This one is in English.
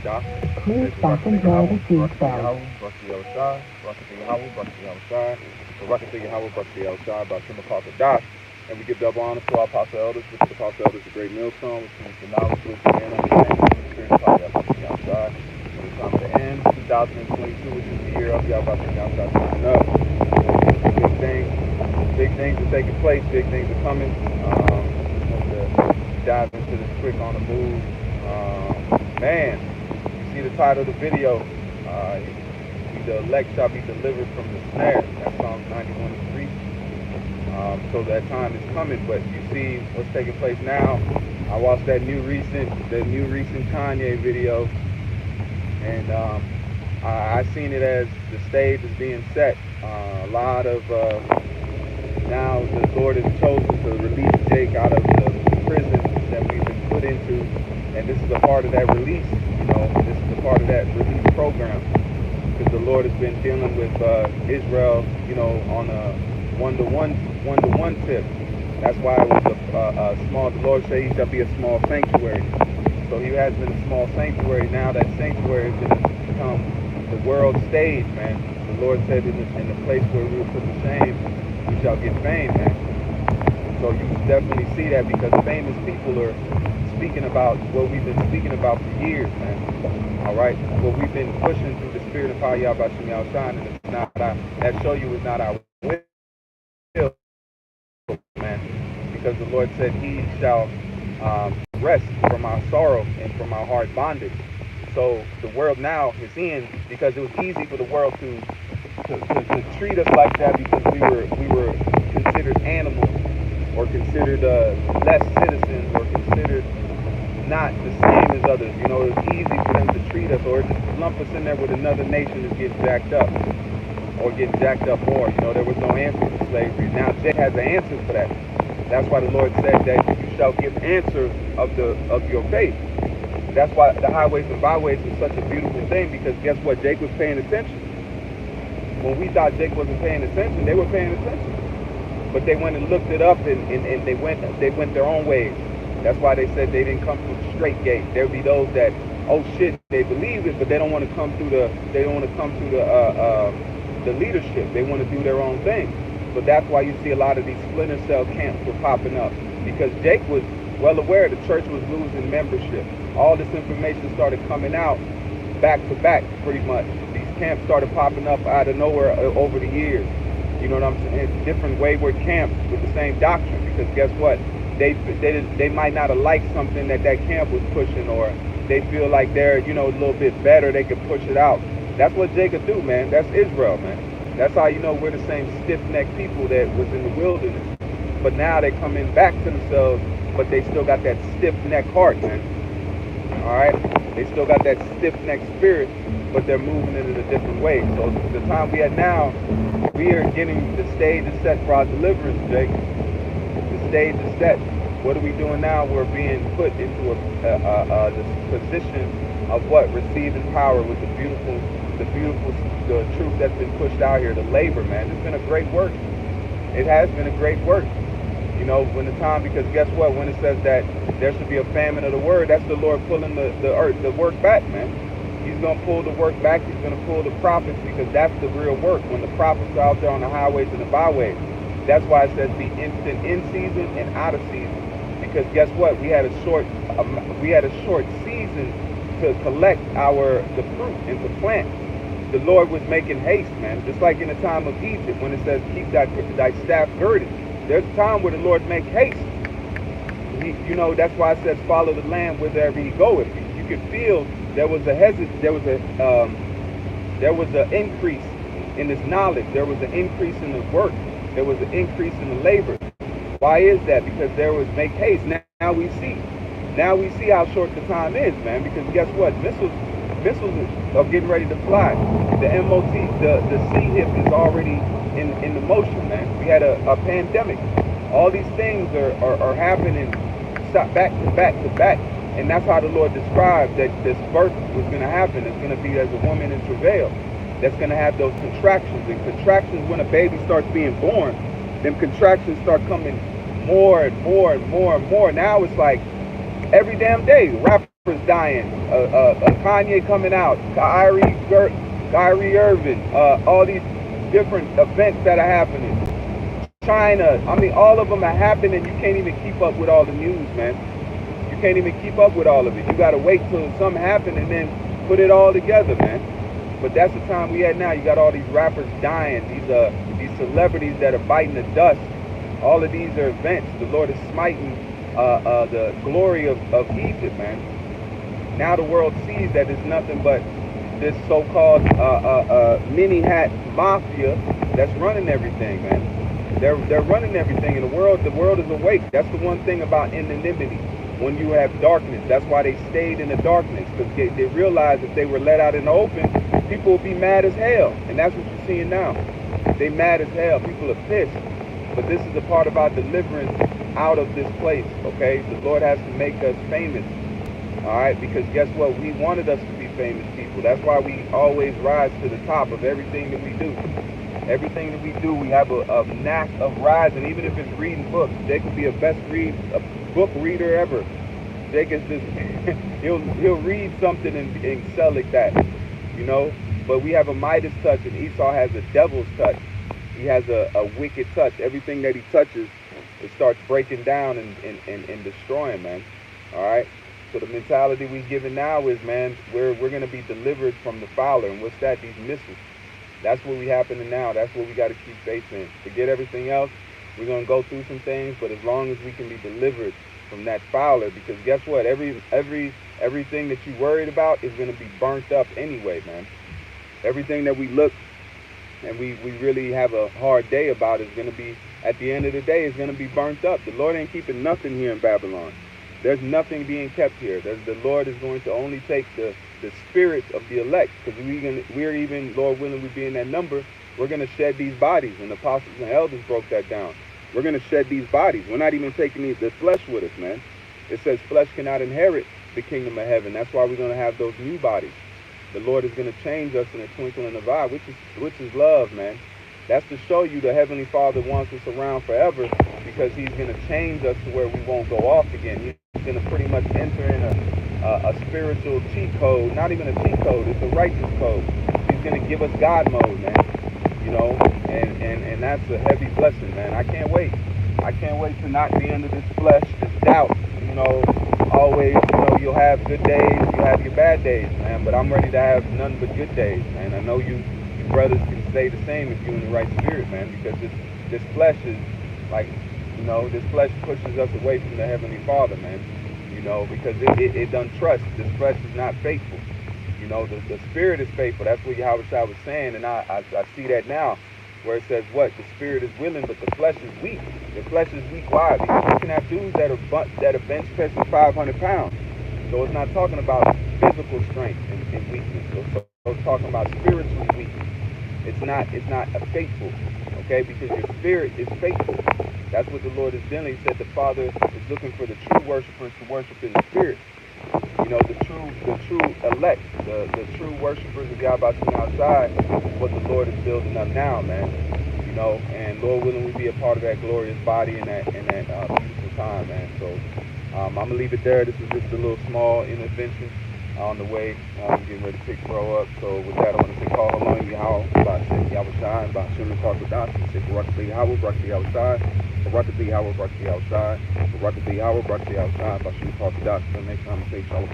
Please fasten your seatbelt. And we give double honor to our apostle elders, which the apostle elders, a great millstone, which means the knowledge, wisdom, and understanding of the spirit of Yahweh outside. When it's time to end, 2022, which is the year of Yahweh outside coming up. Big things are taking place, big things are coming. Just want to dive into this quick on the move. Man, you see the title of the video. The elect shall be delivered from the snare. That's Psalms 91:3. So that time is coming, but you see what's taking place now. I watched that new recent Kanye video, and I seen it as the stage is being set. A lot of now the Lord has chosen to release Jake out of the prison that we've been put into, and this is a part of that release. This is a part of that release program, because the Lord has been dealing with Israel, on a one-to-one tip. That's why it was a small. The Lord said He shall be a small sanctuary. So He has been a small sanctuary. Now that sanctuary is going to become the world stage, man. The Lord said in the place where we will put to shame, we shall get fame, man. So you definitely see that, because famous people are speaking about what we've been speaking about for years, man. All right, what we've been pushing through the spirit of power, Yahweh Shine, and it's not that show you is not our will, man, because the Lord said He shall rest from our sorrow and from our hard bondage. So the world now is in, because it was easy for the world to treat us like that, because we were considered animals, or considered less citizens, or considered not the same as others. It was easy for them to treat us, or just lump us in there with another nation that's getting jacked up, or getting jacked up more. There was no answer to slavery. Now Jake has an answer for that. That's why the Lord said that you shall give answers of your faith. That's why the highways and byways is such a beautiful thing, because guess what? Jake was paying attention. When we thought Jake wasn't paying attention, they were paying attention. But they went and looked it up, and they went their own ways. That's why they said they didn't come through the straight gate. There'll be those that, oh shit, they believe it, but they don't want to come through the leadership. They want to do their own thing. So that's why you see a lot of these splinter cell camps were popping up, because Jake was well aware the church was losing membership. All this information started coming out back to back, pretty much. These camps started popping up out of nowhere over the years. You know what I'm saying? Different wayward camps with the same doctrine, because guess what? They might not have liked something that camp was pushing, or they feel like they're a little bit better, they can push it out. That's what Jacob do, man. That's Israel, man. That's how we're the same stiff-necked people that was in the wilderness. But now they're coming back to themselves, but they still got that stiff-necked heart, man. All right? They still got that stiff-necked spirit, but they're moving it in a different way. So the time we at now, we are getting the stage is set for our deliverance, Jake. The stage is set. What are we doing now? We're being put into the position of what? Receiving power with the truth that's been pushed out here, the labor, man. It's been a great work. It has been a great work. When the time, because guess what? When it says that there should be a famine of the word, that's the Lord pulling the work back, man. He's going to pull the work back. He's going to pull the prophets, because that's the real work. When the prophets are out there on the highways and the byways, that's why it says be instant in season and out of season. Because guess what? We had a short season to collect the fruit and to plant. The Lord was making haste, man. Just like in the time of Egypt, when it says keep thy staff girded. There's a time where the Lord make haste. That's why it says follow the Lamb wherever He goeth. You could feel there was an increase in His knowledge. There was an increase in the work. There was an increase in the labor. Why is that? Because there was make haste. Now we see. Now we see how short the time is, man. Because guess what? Missiles are getting ready to fly. The MOT, the C-HIP is already in the motion, man. We had a pandemic. All these things are happening back to back to back. And that's how the Lord described that this birth was going to happen. It's going to be as a woman in travail. That's going to have those contractions. And contractions, when a baby starts being born, them contractions start coming more and more and more and more. Now it's like every damn day. Rappers dying, Kanye coming out, Kyrie Irving, all these different events that are happening. China, I mean, all of them are happening. You can't even keep up with all the news, man. You can't even keep up with all of it. You got to wait till something happen and then put it all together, man. But that's the time we at now. You got all these rappers dying, these celebrities that are biting the dust. All of these are events. The Lord is smiting the glory of Egypt, man. Now the world sees that it's nothing but this so-called mini hat mafia that's running everything, man. They're running everything in the world. The world is awake. That's the one thing about anonymity. When you have darkness, that's why they stayed in the darkness, because they realized if they were let out in the open, people would be mad as hell. And that's what you're seeing now. They mad as hell. People are pissed. But this is the part about deliverance out of this place, okay? The Lord has to make us famous, all right? Because guess what? We wanted us to be famous people. That's why we always rise to the top of everything that we do. Everything that we do, we have a knack of rising. Even if it's reading books, they could be a book reader ever. They can just he'll read something and sell it that, you know. But we have a Midas touch, and Esau has a devil's touch. He has a wicked touch. Everything that he touches, it starts breaking down and destroying, man. All right. So the mentality we given now is, man, we're gonna be delivered from the fowler. And what's that? These missiles. That's what we happening now. That's what we got to keep faith in. Forget everything else. We're going to go through some things, but as long as we can be delivered from that fowler, because guess what? Everything that you worried about is going to be burnt up anyway, man. Everything that we look and we really have a hard day about is going to be, at the end of the day, is going to be burnt up. The Lord ain't keeping nothing here in Babylon. There's nothing being kept here. The Lord is going to only take the spirits of the elect, because we're even, Lord willing, we be in that number. We're going to shed these bodies, and the apostles and elders broke that down. We're going to shed these bodies. We're not even taking the flesh with us, man. It says flesh cannot inherit the kingdom of heaven. That's why we're going to have those new bodies. The Lord is going to change us in a twinkling of an eye, which is love, man. That's to show you the Heavenly Father wants us around forever, because he's going to change us to where we won't go off again. He's going to pretty much enter in a spiritual cheat code. Not even a cheat code, it's a righteous code. He's going to give us God mode, man. You know, and that's a heavy blessing, man. I can't wait. I can't wait to not be under this flesh, this doubt. You know, always, you know, you'll have good days, you'll have your bad days, man. But I'm ready to have none but good days, man. I know you brothers can stay the same if you're in the right spirit, man, because this flesh is like, you know, this flesh pushes us away from the Heavenly Father, man, you know, because it doesn't trust. This flesh is not faithful. You know, the spirit is faithful. That's what Yahweh was saying, and I see that now, where it says what? The spirit is willing, but the flesh is weak. The flesh is weak. Why? Because you can have dudes that are bench pressing 500 pounds. So it's not talking about physical strength and weakness. So it's talking about spiritual weakness. It's not faithful, okay? Because your spirit is faithful. That's what the Lord is doing. He said the Father is looking for the true worshipers to worship in the spirit. You know, the true elect, the true worshipers of Yahweh outside, what the Lord is building up now, man. You know, and Lord willing, we be a part of that glorious body in that beautiful time, man. So I'm gonna leave it there. This is just a little small intervention on the way. Getting ready to pick bro up. So with that, I want to say call along Yahweh, about Yahweh Shai, about Shimon talk with us. Say Barakatah Yahweh, Barakatah Yahweh Shai, Barakatah Yahweh, Barakatah Yahweh Shai, Barakatah Yahweh, Barakatah Yahweh Shai, about Shimon talk with us. Until next time, I say Shalom.